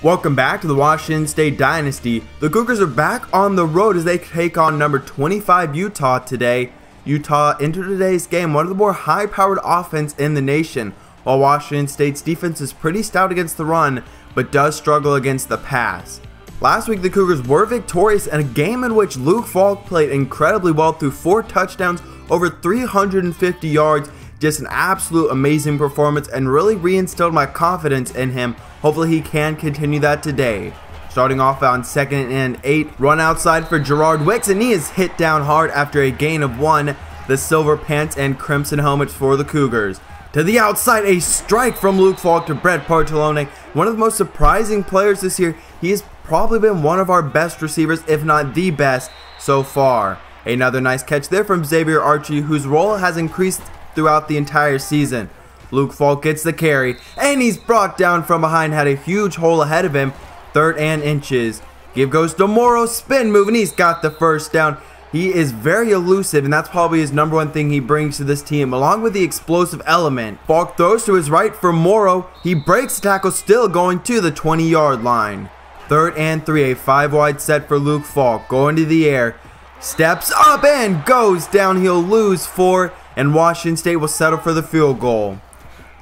Welcome back to the Washington State Dynasty. The Cougars are back on the road as they take on number 25 Utah today. Utah entered today's game one of the more high-powered offense in the nation, while Washington State's defense is pretty stout against the run, but does struggle against the pass. Last week, the Cougars were victorious in a game in which Luke Falk played incredibly well through 4 touchdowns, over 350 yards. Just an absolute amazing performance and really reinstilled my confidence in him. Hopefully he can continue that today. Starting off on 2nd and 8, run outside for Gerard Wicks, and he is hit down hard after a gain of 1. The silver pants and crimson helmets for the Cougars. To the outside, a strike from Luke Falk to Brett Bartolone. One of the most surprising players this year. He has probably been one of our best receivers, if not the best so far. Another nice catch there from Xavier Archie, whose role has increased throughout the entire season. Luke Falk gets the carry, and he's brought down from behind, had a huge hole ahead of him, 3rd and inches. Give goes to Morrow, spin move, and he's got the first down. He is very elusive, and that's probably his #1 thing he brings to this team, along with the explosive element. Falk throws to his right for Morrow. He breaks the tackle, still going to the 20-yard line. 3rd and 3, a 5-wide set for Luke Falk, going to the air. Steps up and goes down. He'll lose 4, and Washington State will settle for the field goal.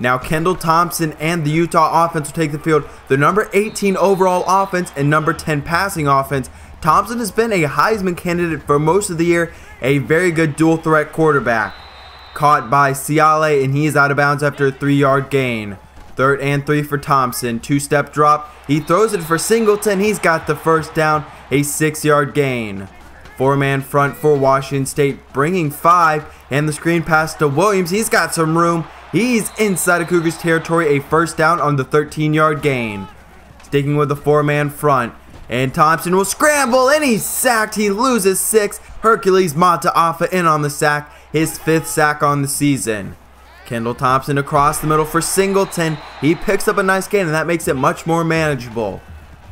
Now Kendall Thompson and the Utah offense will take the field. The number 18 overall offense and number 10 passing offense. Thompson has been a Heisman candidate for most of the year, a very good dual threat quarterback. Caught by Ciale, and he is out of bounds after a 3-yard gain. 3rd and 3 for Thompson, 2-step drop. He throws it for Singleton. He's got the first down, a 6-yard gain. 4-man front for Washington State, bringing 5, and the screen pass to Williams. He's got some room. He's inside of Cougars territory, a first down on the 13-yard gain. Sticking with the 4-man front, and Thompson will scramble, and he's sacked. He loses 6. Hercules Mataafa in on the sack, his 5th sack on the season. Kendall Thompson across the middle for Singleton. He picks up a nice gain, and that makes it much more manageable.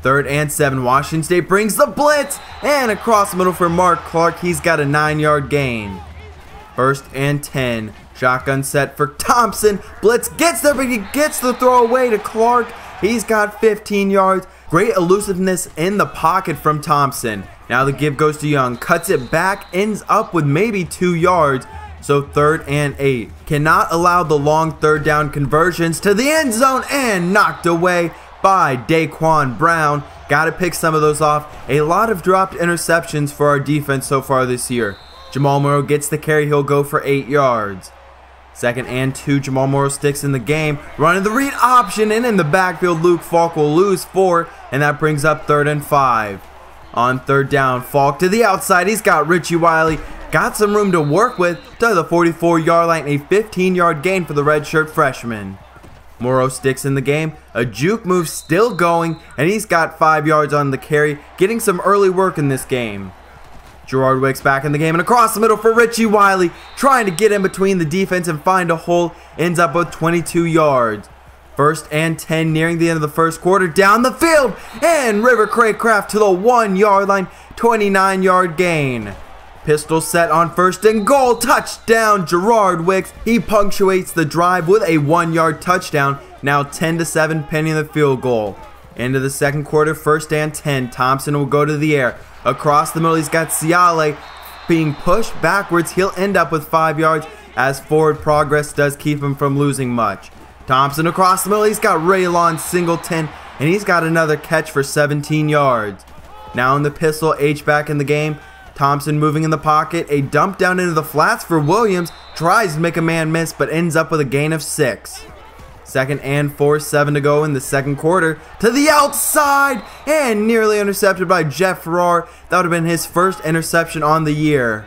3rd and 7, Washington State brings the blitz, and across the middle for Mark Clark. He's got a 9-yard gain. 1st and 10, shotgun set for Thompson. Blitz gets there, but he gets the throw away to Clark. He's got 15 yards. Great elusiveness in the pocket from Thompson. Now the give goes to Young, cuts it back, ends up with maybe 2 yards. So 3rd and 8. Cannot allow the long 3rd down conversions to the end zone, and knocked away by Daquan Brown. Got to pick some of those off. A lot of dropped interceptions for our defense so far this year. Jamal Morrow gets the carry. He'll go for 8 yards. 2nd and 2. Jamal Morrow sticks in the game. Running the read option, and in the backfield, Luke Falk will lose 4, and that brings up 3rd and 5. On 3rd down, Falk to the outside. He's got Richie Wiley. Got some room to work with to the 44-yard line. A 15-yard gain for the redshirt freshman. Morrow sticks in the game. A juke move still going, and he's got 5 yards on the carry, getting some early work in this game. Gerard Wicks back in the game, and across the middle for Richie Wiley, trying to get in between the defense and find a hole. Ends up with 22 yards. 1st and 10, nearing the end of the first quarter. Down the field, and River Craycraft to the 1-yard line. 29-yard gain. Pistol set on 1st and goal. Touchdown, Gerard Wicks. He punctuates the drive with a 1-yard touchdown. Now 10-7 pending the field goal. Into the second quarter, 1st and 10. Thompson will go to the air. Across the middle, he's got Ciale being pushed backwards. He'll end up with 5 yards, as forward progress does keep him from losing much. Thompson across the middle. He's got Raylon Singleton, and he's got another catch for 17 yards. Now in the pistol, H back in the game. Thompson moving in the pocket. A dump down into the flats for Williams. Tries to make a man miss, but ends up with a gain of 6. 2nd and 4, 7 to go in the second quarter. To the outside, and nearly intercepted by Jeff Farrar. That would have been his first interception on the year.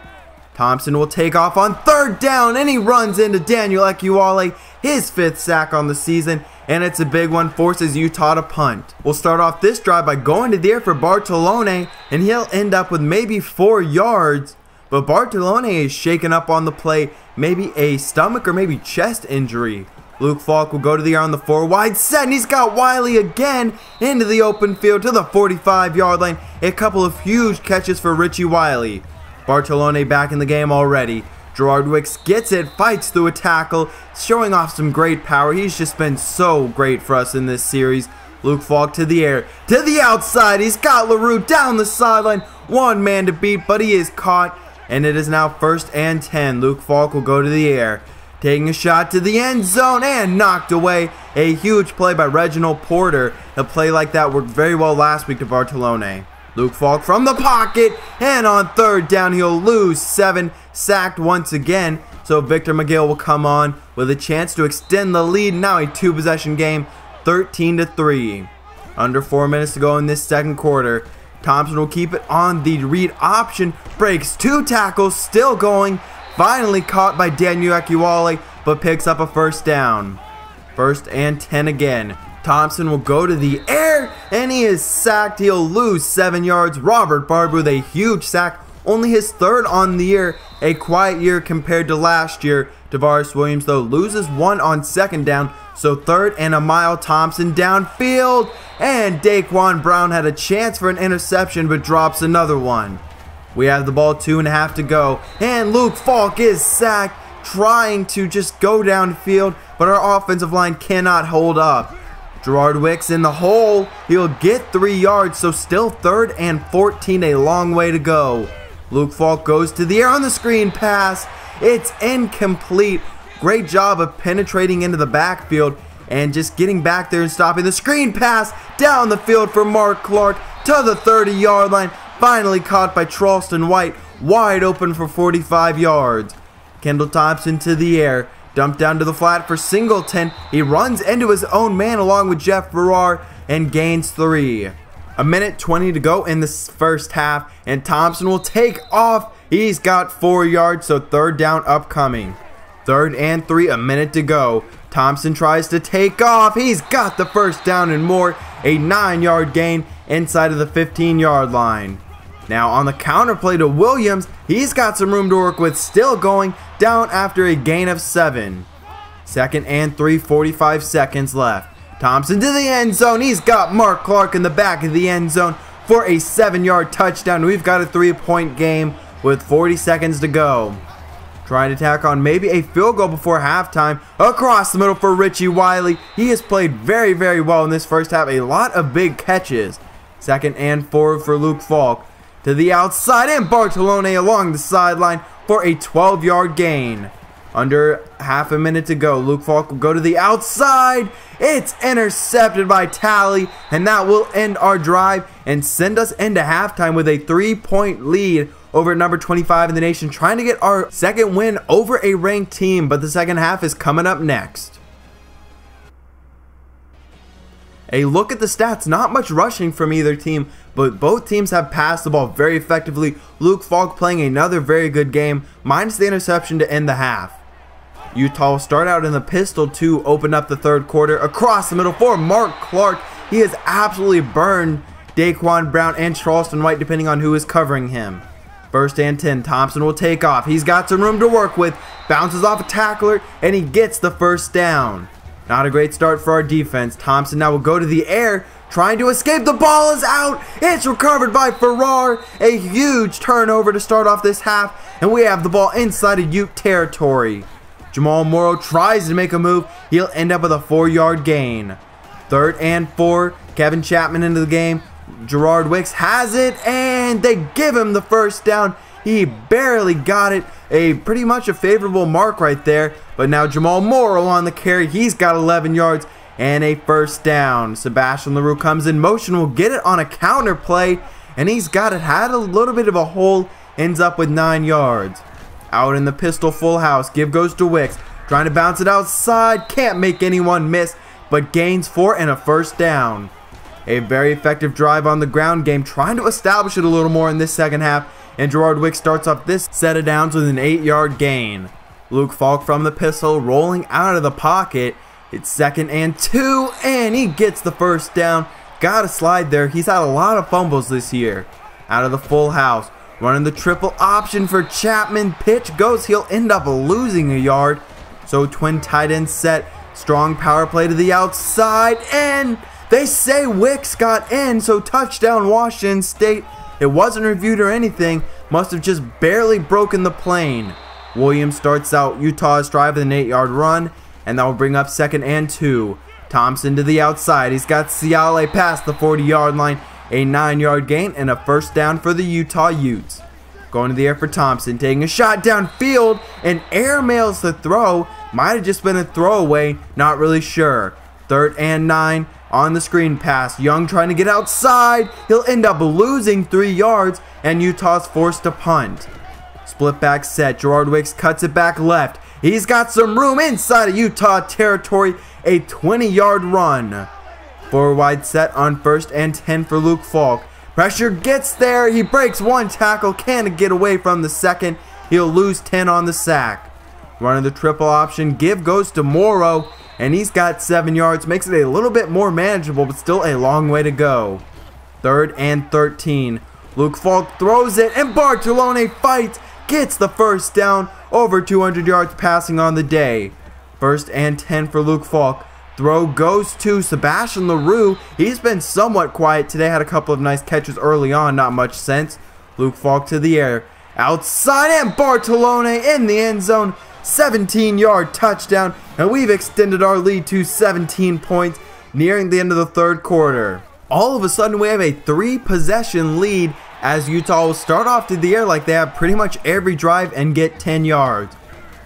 Thompson will take off on 3rd down, and he runs into Daniel Ekuale, his 5th sack on the season, and it's a big one, forces Utah to punt. We'll start off this drive by going to the air for Bartolone, and he'll end up with maybe 4 yards, but Bartolone is shaken up on the play, maybe a stomach or maybe chest injury. Luke Falk will go to the air on the 4-wide set, and he's got Wiley again into the open field to the 45-yard line. A couple of huge catches for Richie Wiley. Bartolone back in the game already. Gerard Wicks gets it, fights through a tackle, showing off some great power. He's just been so great for us in this series. Luke Falk to the air, to the outside. He's got LaRue down the sideline. One man to beat, but he is caught. And it is now 1st and 10. Luke Falk will go to the air, taking a shot to the end zone and knocked away. A huge play by Reginald Porter. A play like that worked very well last week to Bartolone. Luke Falk from the pocket, and on 3rd down he'll lose 7, sacked once again. So Victor McGill will come on with a chance to extend the lead. Now a 2-possession game, 13-3. Under 4 minutes to go in this second quarter. Thompson will keep it on the read option, breaks 2 tackles, still going. Finally caught by Daniel Akiwale, but picks up a 1st down. 1st and 10 again. Thompson will go to the air, and he is sacked. He'll lose 7 yards. Robert Barber with a huge sack, only his 3rd on the year. A quiet year compared to last year. Tavares Williams, though, loses 1 on 2nd down, so 3rd and a mile. Thompson downfield, and Daquan Brown had a chance for an interception, but drops another one. We have the ball, 2.5 to go, and Luke Falk is sacked, trying to just go downfield, but our offensive line cannot hold up. Gerard Wicks in the hole. He'll get 3 yards, so still 3rd and 14, a long way to go. Luke Falk goes to the air on the screen pass. It's incomplete. Great job of penetrating into the backfield and just getting back there and stopping the screen pass down the field for Mark Clark to the 30-yard line. Finally caught by Charleston White, wide open for 45 yards. Kendall Thompson to the air. Dumped down to the flat for Singleton. He runs into his own man along with Jeff Farrar and gains 3. 1:20 to go in this first half, and Thompson will take off. He's got 4 yards, so 3rd down upcoming. 3rd and 3, a minute to go. Thompson tries to take off. He's got the 1st down and more. A 9-yard gain inside of the 15-yard line. Now on the counter play to Williams, he's got some room to work with, still going down after a gain of 7. 2nd and 3, 45 seconds left. Thompson to the end zone. He's got Mark Clark in the back of the end zone for a 7-yard touchdown. We've got a 3-point game with 40 seconds to go. Trying to tack on maybe a field goal before halftime. Across the middle for Richie Wiley. He has played very, very well in this first half. A lot of big catches. 2nd and 4 for Luke Falk. To the outside, and Bartolone along the sideline for a 12-yard gain. Under half a minute to go. Luke Falk will go to the outside. It's intercepted by Talley, and that will end our drive and send us into halftime with a 3-point lead over number 25 in the nation, trying to get our 2nd win over a ranked team, but the second half is coming up next. A look at the stats, not much rushing from either team, but both teams have passed the ball very effectively. Luke Falk playing another very good game, minus the interception to end the half. Utah will start out in the pistol to open up the 3rd quarter. Across the middle for Mark Clark. He has absolutely burned Daquan Brown and Charleston White, depending on who is covering him. 1st and 10, Thompson will take off. He's got some room to work with. Bounces off a tackler, and he gets the 1st down. Not a great start for our defense. Thompson now will go to the air, trying to escape. The ball is out. It's recovered by Farrar. A huge turnover to start off this half, and we have the ball inside of Ute territory. Jamal Morrow tries to make a move. He'll end up with a 4-yard gain. 3rd and 4. Kevin Chapman into the game. Gerard Wicks has it, and they give him the 1st down. He barely got it. Pretty much a favorable mark right there. But now Jamal Morrow on the carry. He's got 11 yards and a 1st down. Sebastian LaRue comes in motion. Will get it on a counter play, and he's got it. Had a little bit of a hole. Ends up with 9 yards. Out in the pistol full house. Give goes to Wicks. Trying to bounce it outside. Can't make anyone miss, but gains 4 and a 1st down. A very effective drive on the ground game. Trying to establish it a little more in this second half. And Gerard Wicks starts off this set of downs with an 8-yard gain. Luke Falk from the pistol rolling out of the pocket. It's 2nd and 2, and he gets the 1st down. Got a slide there. He's had a lot of fumbles this year. Out of the full house. Running the triple option for Chapman. Pitch goes. He'll end up losing a yard. So twin tight end set. Strong power play to the outside. And they say Wicks got in. So touchdown Washington State. It wasn't reviewed or anything. Must have just barely broken the plane. Williams starts out Utah's drive with an 8-yard run. And that will bring up 2nd and 2. Thompson to the outside. He's got Ciale past the 40-yard line. A 9-yard gain and a first down for the Utah Utes. Going to the air for Thompson, taking a shot downfield and airmails the throw. Might have just been a throwaway, not really sure. 3rd and 9 on the screen pass. Young trying to get outside. He'll end up losing 3 yards and Utah's forced to punt. Split back set. Gerard Wicks cuts it back left. He's got some room inside of Utah territory. A 20-yard run. 4 wide set on 1st and 10 for Luke Falk. Pressure gets there. He breaks 1 tackle. Can't get away from the 2nd. He'll lose 10 on the sack. Running the triple option. Give goes to Morrow. And he's got 7 yards. Makes it a little bit more manageable, but still a long way to go. 3rd and 13. Luke Falk throws it. And Bartolone fights. Gets the first down. Over 200 yards passing on the day. 1st and 10 for Luke Falk. Throw goes to Sebastian LaRue. He's been somewhat quiet today. Had a couple of nice catches early on. Not much sense. Luke Falk to the air. Outside and Bartolone in the end zone. 17-yard touchdown. And we've extended our lead to 17 points nearing the end of the 3rd quarter. All of a sudden we have a 3-possession lead as Utah will start off to the air like they have pretty much every drive and get 10 yards.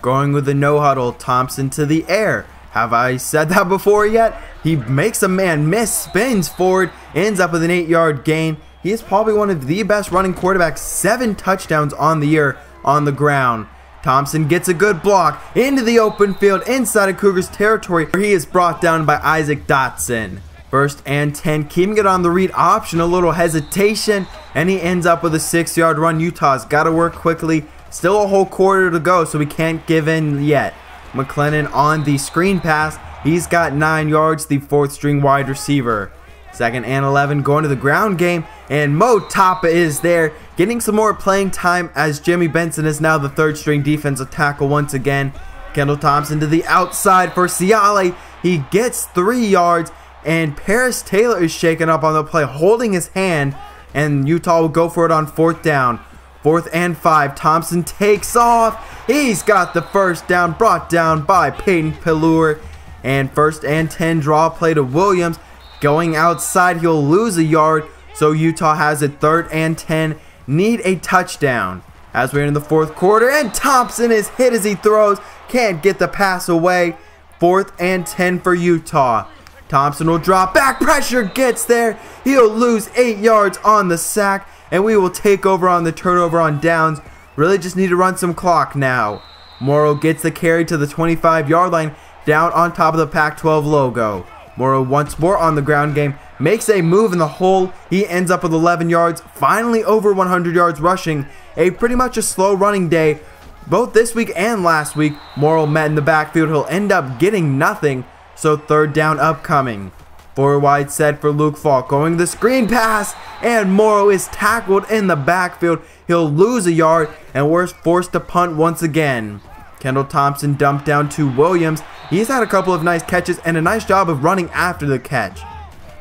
Going with the no huddle. Thompson to the air. Have I said that before yet? He makes a man miss, spins forward, ends up with an 8-yard gain. He is probably one of the best running quarterbacks. 7 touchdowns on the year on the ground. Thompson gets a good block into the open field inside of Cougars territory where he is brought down by Isaac Dotson. 1st and 10, keeping it on the read option, a little hesitation, and he ends up with a 6-yard run. Utah's got to work quickly. Still a whole quarter to go, so we can't give in yet. McLennan on the screen pass. He's got 9 yards, the 4th string wide receiver. 2nd and 11 going to the ground game. And Mo Tapa is there getting some more playing time as Jimmy Benson is now the 3rd string defensive tackle once again. Kendall Thompson to the outside for Ciale. He gets 3 yards. And Paris Taylor is shaken up on the play, holding his hand. And Utah will go for it on 4th down. 4th and 5. Thompson takes off. He's got the first down, brought down by Peyton Pelluer. And 1st and 10 draw play to Williams. Going outside, he'll lose a yard. So Utah has it 3rd and 10. Need a touchdown. As we're in the 4th quarter. And Thompson is hit as he throws. Can't get the pass away. 4th and 10 for Utah. Thompson will drop back. Pressure gets there. He'll lose 8 yards on the sack. And we will take over on the turnover on downs. Really just need to run some clock now. Morrow gets the carry to the 25-yard line down on top of the Pac-12 logo. Morrow once more on the ground game. Makes a move in the hole. He ends up with 11 yards. Finally over 100 yards rushing. A pretty much a slow running day. Both this week and last week. Morrow met in the backfield. He'll end up getting nothing. So 3rd down upcoming. 4 wide set for Luke Falk. Going the screen pass. And Morrow is tackled in the backfield. He'll lose a yard. And we're forced to punt once again. Kendall Thompson dumped down to Williams. He's had a couple of nice catches and a nice job of running after the catch.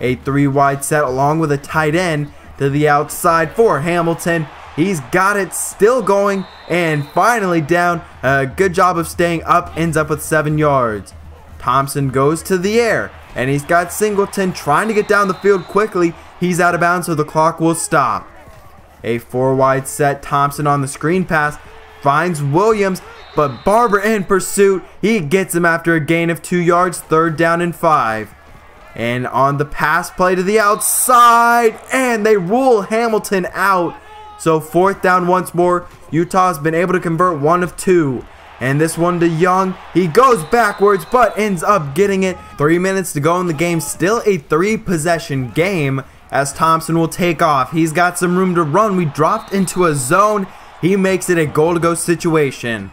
A 3 wide set along with a tight end to the outside for Hamilton. He's got it still going and finally down. A good job of staying up. Ends up with 7 yards. Thompson goes to the air. And he's got Singleton trying to get down the field quickly. He's out of bounds, so the clock will stop. A 4 wide set. Thompson on the screen pass. Finds Williams. But Barber in pursuit. He gets him after a gain of 2 yards. 3rd down and 5. And on the pass play to the outside. And they rule Hamilton out. So 4th down once more. Utah's been able to convert 1 of 2. And this one to Young. He goes backwards but ends up getting it. 3 minutes to go in the game. Still a 3-possession game as Thompson will take off. He's got some room to run. We dropped into a zone. He makes it a goal-to-go situation.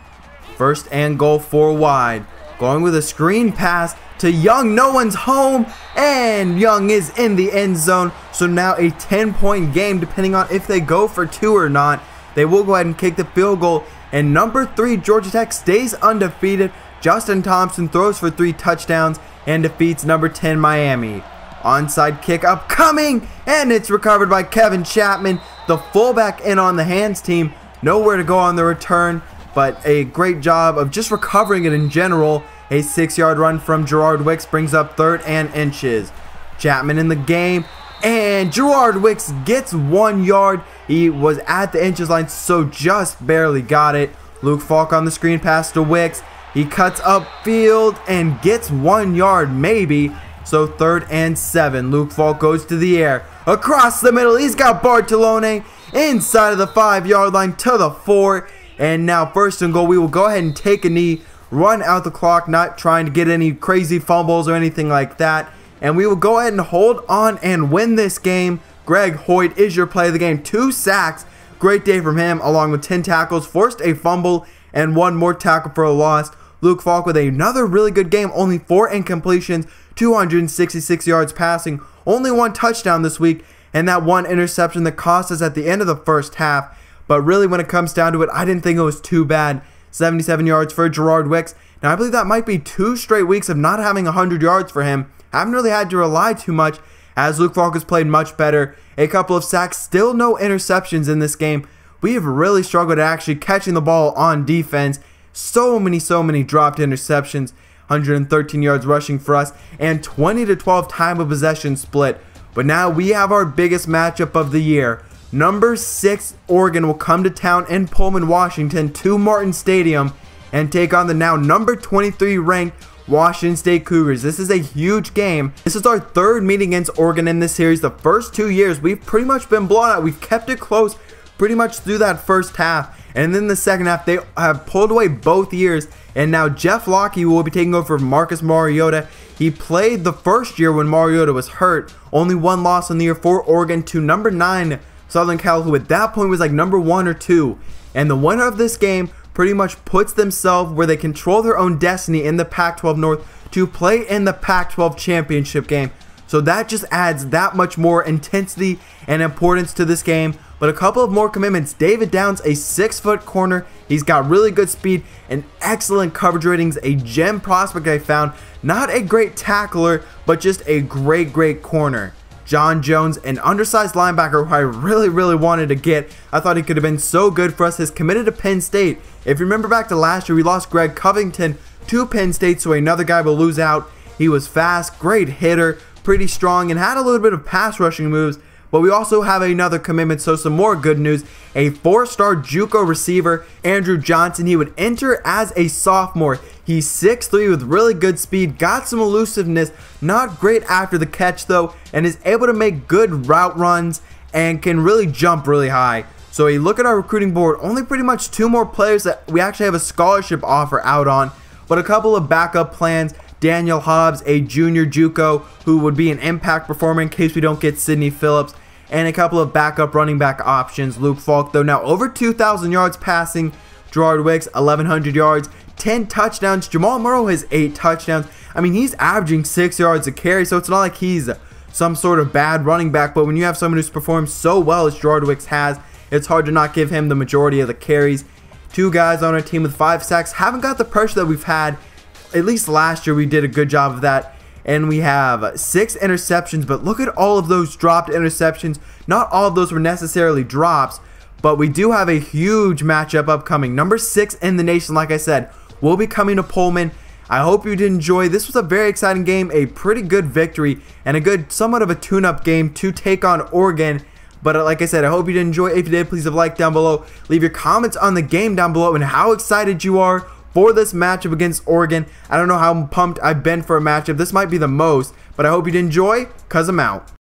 1st and goal 4 wide. Going with a screen pass to Young. No one's home. And Young is in the end zone. So now a 10-point game depending on if they go for 2 or not. They will go ahead and kick the field goal. And number 3, Georgia Tech stays undefeated. Justin Thompson throws for 3 touchdowns and defeats number 10, Miami. Onside kick upcoming. And it's recovered by Kevin Chapman. The fullback in on the hands team. Nowhere to go on the return. But a great job of just recovering it in general. A 6-yard run from Gerard Wicks brings up 3rd and inches. Chapman in the game, and Gerard Wicks gets 1 yard. He was at the inches line, so just barely got it. Luke Falk on the screen pass to Wicks. He cuts upfield and gets 1 yard maybe. So 3rd and 7. Luke Falk goes to the air. Across the middle, he's got Bartolone inside of the 5-yard line to the 4. And now 1st and goal. We will go ahead and take a knee, run out the clock, not trying to get any crazy fumbles or anything like that. And we will go ahead and hold on and win this game. Greg Hoyt is your play of the game. 2 sacks. Great day from him, along with 10 tackles. Forced a fumble and 1 more tackle for a loss. Luke Falk with another really good game. Only 4 incompletions. 266 yards passing. Only 1 touchdown this week. And that 1 interception that cost us at the end of the first half. But really, when it comes down to it, I didn't think it was too bad. 77 yards for Gerard Wicks. Now, I believe that might be 2 straight weeks of not having 100 yards for him. Haven't really had to rely too much, as Luke Falk has played much better. A couple of sacks, still no interceptions in this game. We have really struggled at actually catching the ball on defense. So many dropped interceptions. 113 yards rushing for us, and 20-12 time of possession split. But now we have our biggest matchup of the year. Number 6 Oregon will come to town in Pullman, Washington to Martin Stadium and take on the now number 23 ranked Washington State Cougars. This is a huge game. This is our 3rd meeting against Oregon in this series. The first 2 years, we've pretty much been blown out. We've kept it close pretty much through that first half. And then the second half, they have pulled away both years. And now Jeff Locke will be taking over from Marcus Mariota. He played the first year when Mariota was hurt. Only 1 loss in the year for Oregon to number 9 Southern Cal, who at that point was like number 1 or 2. And the winner of this game pretty much puts themselves where they control their own destiny in the Pac-12 North to play in the Pac-12 championship game. So that just adds that much more intensity and importance to this game. But a couple of more commitments. David Downs, a 6-foot corner. He's got really good speed and excellent coverage ratings. A gem prospect I found. Not a great tackler, but just a great corner. John Jones, an undersized linebacker who I really wanted to get. I thought he could have been so good for us. Has committed to Penn State. If you remember back to last year, we lost Greg Covington to Penn State, so another guy will lose out. He was fast, great hitter, pretty strong, and had a little bit of pass rushing moves. But we also have another commitment, so some more good news. A 4-star JUCO receiver, Andrew Johnson. He would enter as a sophomore. He's 6'3" with really good speed, got some elusiveness, not great after the catch though, and is able to make good route runs and can really jump really high. So you look at our recruiting board, only pretty much 2 more players that we actually have a scholarship offer out on, but a couple of backup plans. Daniel Hobbs, a junior JUCO who would be an impact performer in case we don't get Sidney Phillips, and a couple of backup running back options. Luke Falk though now over 2,000 yards passing. Gerard Wicks 1,100 yards, 10 touchdowns. Jamal Murrow has 8 touchdowns. I mean, he's averaging 6 yards a carry, so it's not like he's some sort of bad running back, but when you have someone who's performed so well as Gerard Wicks has, it's hard to not give him the majority of the carries. 2 guys on our team with 5 sacks. Haven't got the pressure that we've had. At least last year we did a good job of that. And we have 6 interceptions, but look at all of those dropped interceptions. Not all of those were necessarily drops, but we do have a huge matchup upcoming. Number 6 in the nation, like I said, will be coming to Pullman. I hope you did enjoy. This was a very exciting game, a pretty good victory, and a good, somewhat of a tune-up game to take on Oregon. But like I said, I hope you did enjoy. If you did, please leave a like down below. Leave your comments on the game down below and how excited you are for this matchup against Oregon. I don't know how pumped I've been for a matchup. This might be the most, but I hope you did enjoy, because I'm out.